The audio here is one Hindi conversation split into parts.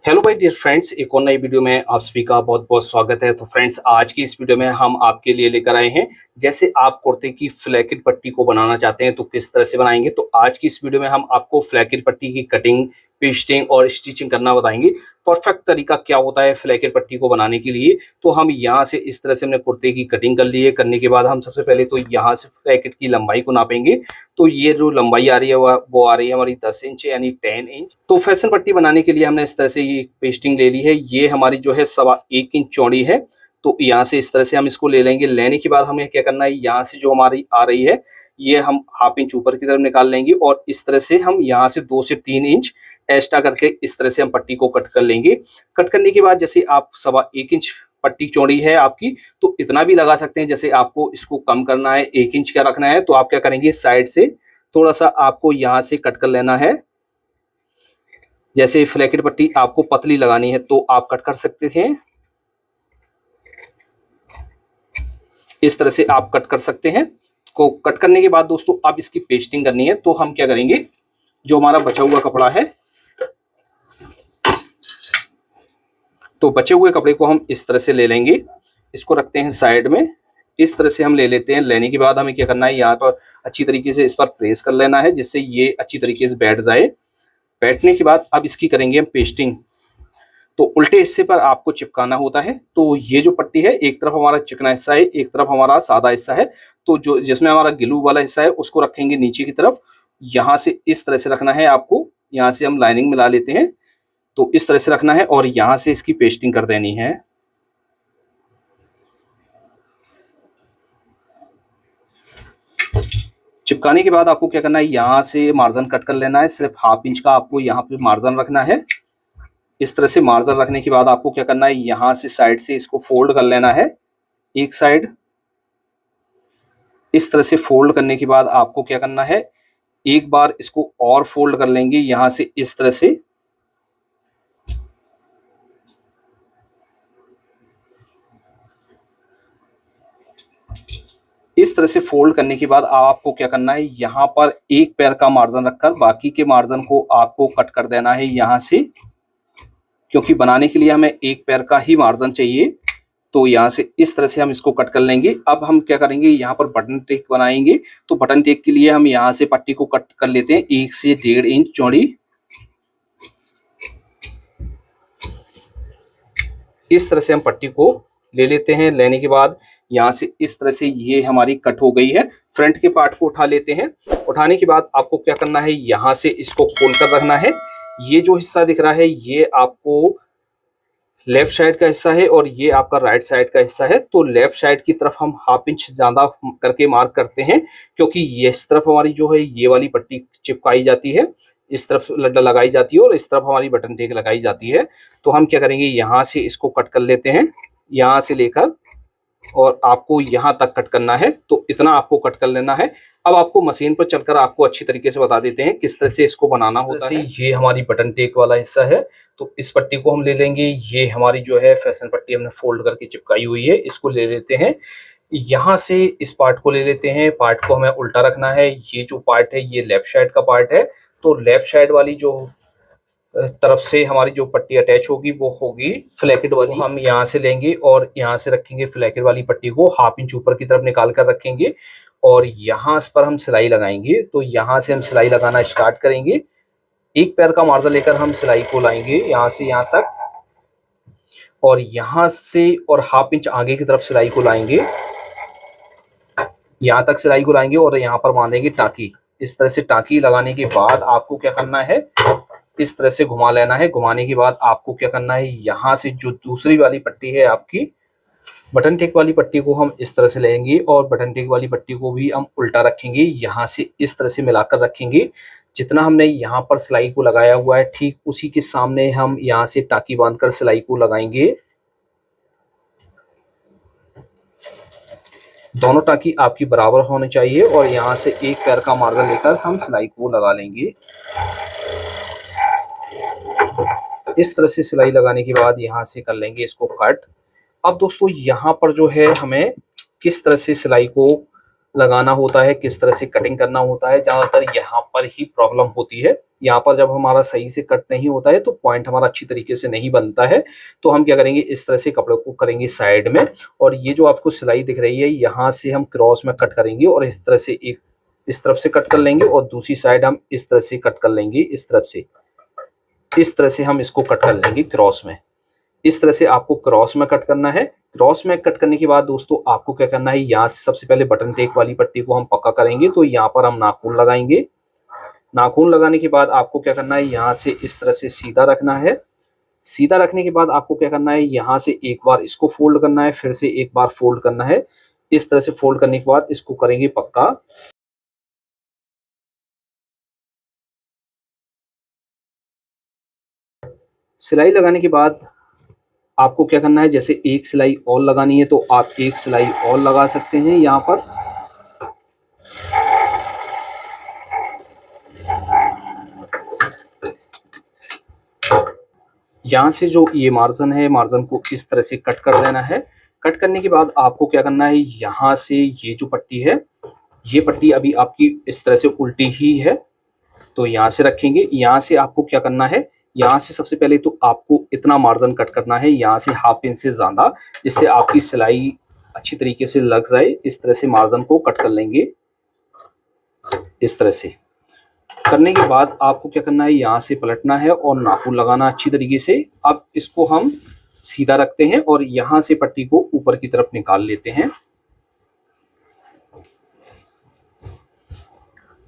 हेलो माय डियर फ्रेंड्स, एक और नई वीडियो में आप सभी का बहुत बहुत स्वागत है। तो फ्रेंड्स, आज की इस वीडियो में हम आपके लिए लेकर आए हैं, जैसे आप कुर्ते की फ्लैकेट पट्टी को बनाना चाहते हैं तो किस तरह से बनाएंगे। तो आज की इस वीडियो में हम आपको फ्लैकेट पट्टी की कटिंग, पेस्टिंग और स्टिचिंग करना बताएंगे। परफेक्ट तरीका क्या होता है फ्लैकेट पट्टी को बनाने के लिए। तो हम यहाँ से इस तरह से हमने कुर्ते की कटिंग कर ली है। करने के बाद हम सबसे पहले तो यहाँ से फ्लैकेट की लंबाई को नापेंगे। तो ये जो लंबाई आ रही है वो आ रही है हमारी 10 इंच यानी 10 इंच। तो फैशन पट्टी बनाने के लिए हमने इस तरह से ये पेस्टिंग ले ली है। ये हमारी जो है 1.25 इंच चौड़ी है। तो यहाँ से इस तरह से हम इसको ले लेंगे। लेने के बाद हमें क्या करना है, यहाँ से जो हमारी आ रही है ये हम 1/2 इंच ऊपर की तरफ निकाल लेंगे और इस तरह से हम यहाँ से 2 से 3 इंच एक्स्ट्रा करके इस तरह से हम पट्टी को कट कर लेंगे। कट करने के बाद जैसे आप 1.25 इंच पट्टी चौड़ी है आपकी, तो इतना भी लगा सकते हैं। जैसे आपको इसको कम करना है, 1 इंच का रखना है, तो आप क्या करेंगे, साइड से थोड़ा सा आपको यहाँ से कट कर लेना है। जैसे फ्लैकेट पट्टी आपको पतली लगानी है तो आप कट कर सकते हैं, इस तरह से आप कट कर सकते हैं। को कट करने के बाद दोस्तों अब इसकी पेस्टिंग करनी है। तो हम क्या करेंगे, जो हमारा बचा हुआ कपड़ा है, तो बचे हुए कपड़े को हम इस तरह से ले लेंगे। इसको रखते हैं साइड में, इस तरह से हम ले लेते हैं। लेने के बाद हमें क्या करना है, यहाँ पर अच्छी तरीके से इस पर प्रेस कर लेना है जिससे ये अच्छी तरीके से बैठ जाए। बैठने के बाद अब इसकी करेंगे हम पेस्टिंग। तो उल्टे हिस्से पर आपको चिपकाना होता है। तो ये जो पट्टी है, एक तरफ हमारा चिकना हिस्सा है, एक तरफ हमारा सादा हिस्सा है। तो जो जिसमें हमारा ग्लू वाला हिस्सा है उसको रखेंगे नीचे की तरफ। यहाँ से इस तरह से रखना है आपको। यहाँ से हम लाइनिंग मिला लेते हैं, तो इस तरह से रखना है और यहाँ से इसकी पेस्टिंग कर देनी है। चिपकाने के बाद आपको क्या करना है, यहाँ से मार्जिन कट कर लेना है। सिर्फ 1/2 इंच का आपको यहाँ पे मार्जिन रखना है। इस तरह से मार्जिन रखने के बाद आपको क्या करना है, यहाँ से साइड से इसको फोल्ड कर लेना है एक साइड। इस तरह से फोल्ड करने के बाद आपको क्या करना है, एक बार इसको और फोल्ड कर लेंगे यहाँ से इस तरह से। इस तरह से फोल्ड करने के बाद आपको क्या करना है, यहाँ पर एक पैर का मार्जिन रखकर बाकी के मार्जिन को आपको कट कर देना है यहाँ से, क्योंकि बनाने के लिए हमें एक पैर का ही मार्जिन चाहिए। तो यहाँ से इस तरह से हम इसको कट कर लेंगे। अब हम क्या करेंगे, यहाँ पर बटन टेक बनाएंगे। तो बटन टेक के लिए हम यहाँ से पट्टी को कट कर लेते हैं 1 से 1.5 इंच चौड़ी। इस तरह से हम पट्टी को ले लेते हैं। लेने के बाद यहाँ से इस तरह से ये हमारी कट हो गई है। फ्रंट के पार्ट को उठा लेते हैं। उठाने के बाद आपको क्या करना है, यहाँ से इसको खोल कर रखना है। ये जो हिस्सा दिख रहा है ये आपको लेफ्ट साइड का हिस्सा है और ये आपका राइट साइड का हिस्सा है। तो लेफ्ट साइड की तरफ हम 1/2 इंच ज्यादा करके मार्क करते हैं, क्योंकि ये इस तरफ हमारी जो है ये वाली पट्टी चिपकाई जाती है, इस तरफ लगाई जाती है और इस तरफ हमारी बटन टेक लगाई जाती है। तो हम क्या करेंगे, यहाँ से इसको कट कर लेते हैं, यहाँ से लेकर और आपको यहाँ तक कट करना है। तो इतना आपको कट कर लेना है। अब आपको मशीन पर चलकर आपको अच्छी तरीके से बता देते हैं किस तरह से इसको बनाना होता है। ये हमारी बटन टेक वाला हिस्सा है। तो इस पट्टी को हम ले लेंगे। ये हमारी जो है फैशन पट्टी हमने फोल्ड करके चिपकाई हुई है, इसको ले लेते हैं। यहाँ से इस पार्ट को ले लेते हैं। पार्ट को हमें उल्टा रखना है। ये जो पार्ट है ये लेफ्ट साइड का पार्ट है। तो लेफ्ट साइड वाली जो तरफ से हमारी जो पट्टी अटैच होगी वो होगी फ्लैकेट वाली। हम यहाँ से लेंगे और यहाँ से रखेंगे फ्लैकेट वाली पट्टी को 1/2 इंच ऊपर की तरफ निकाल कर रखेंगे और यहाँ इस पर हम सिलाई लगाएंगे। तो यहाँ से हम सिलाई लगाना स्टार्ट करेंगे। एक पैर का मार्जिन लेकर हम सिलाई को लाएंगे यहाँ से यहाँ तक और यहाँ से और 1/2 इंच आगे की तरफ सिलाई को लाएंगे। यहाँ तक सिलाई को लाएंगे और यहाँ पर बांधेंगे टाँकी। इस तरह से टाँकी लगाने के बाद आपको क्या करना है, इस तरह से घुमा लेना है। घुमाने के बाद आपको क्या करना है, यहाँ से जो दूसरी वाली पट्टी है आपकी बटन टेक वाली पट्टी को हम इस तरह से लेंगे और बटन टेक वाली पट्टी को भी हम उल्टा रखेंगे। यहाँ से इस तरह से मिलाकर रखेंगे। जितना हमने यहाँ पर सिलाई को लगाया हुआ है ठीक उसी के सामने हम यहाँ से टाँकी बांधकर सिलाई को लगाएंगे। दोनों टाँकी आपकी बराबर होनी चाहिए और यहाँ से एक पैर का मार्जिन लेकर हम सिलाई को लगा लेंगे। इस तरह से सिलाई लगाने के बाद यहाँ से कर लेंगे इसको कट। अब दोस्तों यहाँ पर जो है हमें किस तरह से सिलाई को लगाना होता है, किस तरह से कटिंग करना होता है, ज्यादातर यहाँ पर ही प्रॉब्लम होती है। यहाँ पर जब हमारा सही से कट नहीं होता है तो पॉइंट हमारा अच्छी तरीके से नहीं बनता है। तो हम क्या करेंगे, इस तरह से कपड़े को करेंगे साइड में, और ये जो आपको सिलाई दिख रही है यहाँ से हम क्रॉस में कट करेंगे और इस तरह से एक इस तरफ से कट कर लेंगे और दूसरी साइड हम इस तरह से कट कर लेंगे। इस तरफ से इस तरह से हम इसको कट कर लेंगे क्रॉस में। इस तरह से आपको क्रॉस में कट करना है। क्रॉस में कट करने के बाद दोस्तों आपको क्या करना है, यहाँ से सबसे पहले बटन टेक वाली पट्टी को हम पक्का करेंगे। तो यहाँ पर हम नाखून लगाएंगे। नाखून लगाने के बाद आपको क्या करना है, यहाँ से इस तरह से सीधा रखना है। सीधा रखने के बाद आपको क्या करना है, यहाँ से एक बार इसको फोल्ड करना है, फिर से एक बार फोल्ड करना है। इस तरह से फोल्ड करने के बाद इसको करेंगे पक्का। सिलाई लगाने के बाद आपको क्या करना है, जैसे एक सिलाई और लगानी है तो आप एक सिलाई और लगा सकते हैं। यहाँ पर यहाँ से जो ये मार्जिन है, मार्जिन को इस तरह से कट कर देना है। कट करने के बाद आपको क्या करना है, यहाँ से ये जो पट्टी है, ये पट्टी अभी आपकी इस तरह से उल्टी ही है, तो यहाँ से रखेंगे। यहाँ से आपको क्या करना है, यहाँ से सबसे पहले तो आपको इतना मार्जिन कट करना है, यहाँ से हाफ इंच से ज्यादा, जिससे आपकी सिलाई अच्छी तरीके से लग जाए। इस तरह से मार्जिन को कट कर लेंगे। इस तरह से करने के बाद आपको क्या करना है, यहाँ से पलटना है और नाखून लगाना अच्छी तरीके से। अब इसको हम सीधा रखते हैं और यहाँ से पट्टी को ऊपर की तरफ निकाल लेते हैं।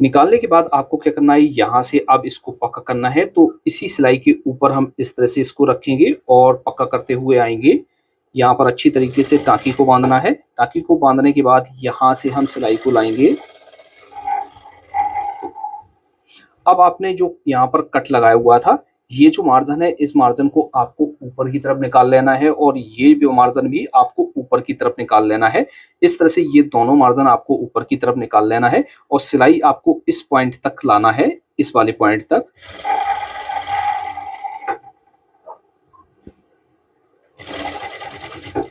निकालने के बाद आपको क्या करना है, यहाँ से अब इसको पक्का करना है। तो इसी सिलाई के ऊपर हम इस तरह से इसको रखेंगे और पक्का करते हुए आएंगे। यहाँ पर अच्छी तरीके से टाँकी को बांधना है। टाँकी को बांधने के बाद यहाँ से हम सिलाई को लाएंगे। अब आपने जो यहाँ पर कट लगाया हुआ था, ये जो मार्जिन है, इस मार्जिन को आपको ऊपर की तरफ निकाल लेना है और ये भी मार्जिन भी आपको ऊपर की तरफ निकाल लेना है। इस तरह से ये दोनों मार्जिन आपको ऊपर की तरफ निकाल लेना है और सिलाई आपको इस पॉइंट तक लाना है, इस वाले पॉइंट तक।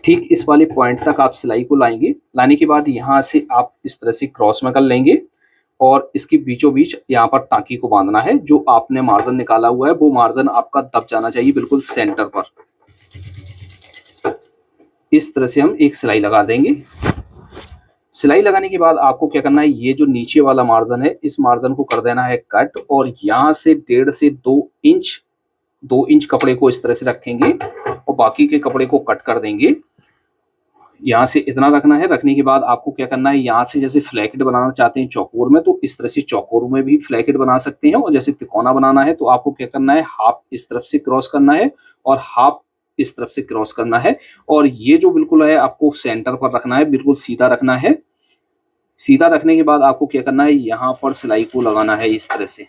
ठीक इस वाले पॉइंट तक आप सिलाई को लाएंगे। लाने के बाद यहाँ से आप इस तरह से क्रॉस में कर लेंगे और इसके बीचों बीच यहाँ पर टाँकी को बांधना है। जो आपने मार्जिन निकाला हुआ है वो मार्जिन आपका दब जाना चाहिए बिल्कुल सेंटर पर। इस तरह से हम एक सिलाई लगा देंगे। सिलाई लगाने के बाद आपको क्या करना है, ये जो नीचे वाला मार्जिन है, इस मार्जिन को कर देना है कट और यहाँ से 1.5 से 2 इंच कपड़े को इस तरह से रखेंगे और बाकी के कपड़े को कट कर देंगे। यहाँ से इतना रखना है। रखने के बाद आपको क्या करना है, यहाँ से जैसे फ्लैकेट बनाना चाहते हैं चौकोर में, तो इस तरह से चौकोर में भी फ्लैकेट बना सकते हैं। और जैसे तिकोना बनाना है तो आपको क्या करना है, हाफ इस तरफ से क्रॉस करना है और हाफ इस तरफ से क्रॉस करना है। और ये जो बिल्कुल है आपको सेंटर पर रखना है, बिल्कुल सीधा रखना है। सीधा रखने के बाद आपको क्या करना है, यहाँ पर सिलाई को लगाना है इस तरह से।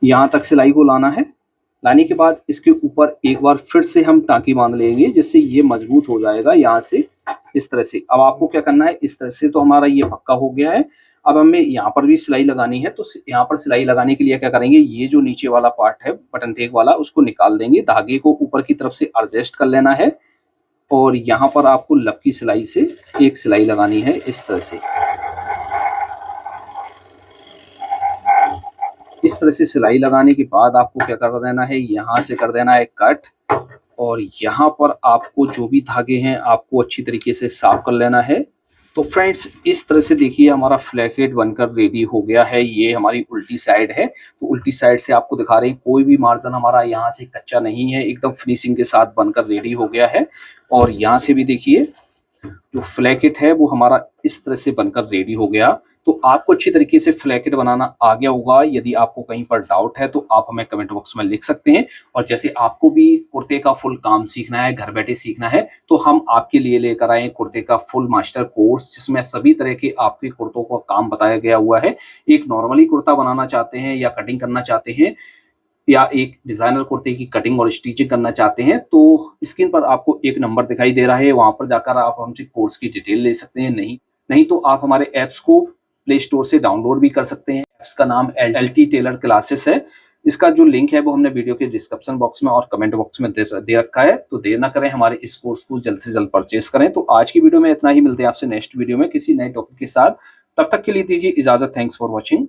यहाँ तक सिलाई को लाना है। लाने के बाद इसके ऊपर एक बार फिर से हम टाँकी बांध लेंगे, जिससे ये मजबूत हो जाएगा यहाँ से इस तरह से। अब आपको क्या करना है, इस तरह से तो हमारा ये पक्का हो गया है। अब हमें यहाँ पर भी सिलाई लगानी है। तो यहाँ पर सिलाई लगाने के लिए क्या करेंगे, ये जो नीचे वाला पार्ट है बटन टेक वाला, उसको निकाल देंगे। धागे को ऊपर की तरफ से एडजस्ट कर लेना है और यहाँ पर आपको लपकी सिलाई से एक सिलाई लगानी है इस तरह से। इस तरह से सिलाई लगाने के बाद आपको क्या कर देना है, यहाँ से कर देना है कट और यहाँ पर आपको जो भी धागे हैं आपको अच्छी तरीके से साफ कर लेना है। तो फ्रेंड्स इस तरह से देखिए हमारा फ्लैकेट बनकर रेडी हो गया है। ये हमारी उल्टी साइड है, तो उल्टी साइड से आपको दिखा रहे हैं, कोई भी मार्जिन हमारा यहाँ से कच्चा नहीं है, एकदम फिनिशिंग के साथ बनकर रेडी हो गया है। और यहाँ से भी देखिए जो फ्लैकेट है वो हमारा इस तरह से बनकर रेडी हो गया। तो आपको अच्छी तरीके से फ्लैकेट बनाना आ गया होगा। यदि आपको कहीं पर डाउट है तो आप हमें कमेंट बॉक्स में लिख सकते हैं। और जैसे आपको भी कुर्ते का फुल काम सीखना है, घर बैठे सीखना है, तो हम आपके लिए लेकर आए कुर्ते का फुल मास्टर कोर्स, जिसमें सभी तरह के आपके कुर्तों का काम बताया गया हुआ है। एक नॉर्मली कुर्ता बनाना चाहते हैं या कटिंग करना चाहते हैं या एक डिजाइनर कुर्ते की कटिंग और स्टिचिंग करना चाहते हैं, तो स्क्रीन पर आपको एक नंबर दिखाई दे रहा है, वहां पर जाकर आप हमसे कोर्स की डिटेल ले सकते हैं। नहीं तो आप हमारे ऐप्स को प्ले स्टोर से डाउनलोड भी कर सकते हैं। ऐप्स का नाम LT टेलर क्लासेस है। इसका जो लिंक है वो हमने वीडियो के डिस्क्रिप्शन बॉक्स में और कमेंट बॉक्स में दे रखा है। तो देर ना करें, हमारे इस कोर्स को जल्द से जल्द परचेस करें। तो आज की वीडियो में इतना ही, मिलते हैं आपसे नेक्स्ट वीडियो में किसी नए टॉपिक के साथ। तब तक के लिए दीजिए इजाजत। Thanks for watching.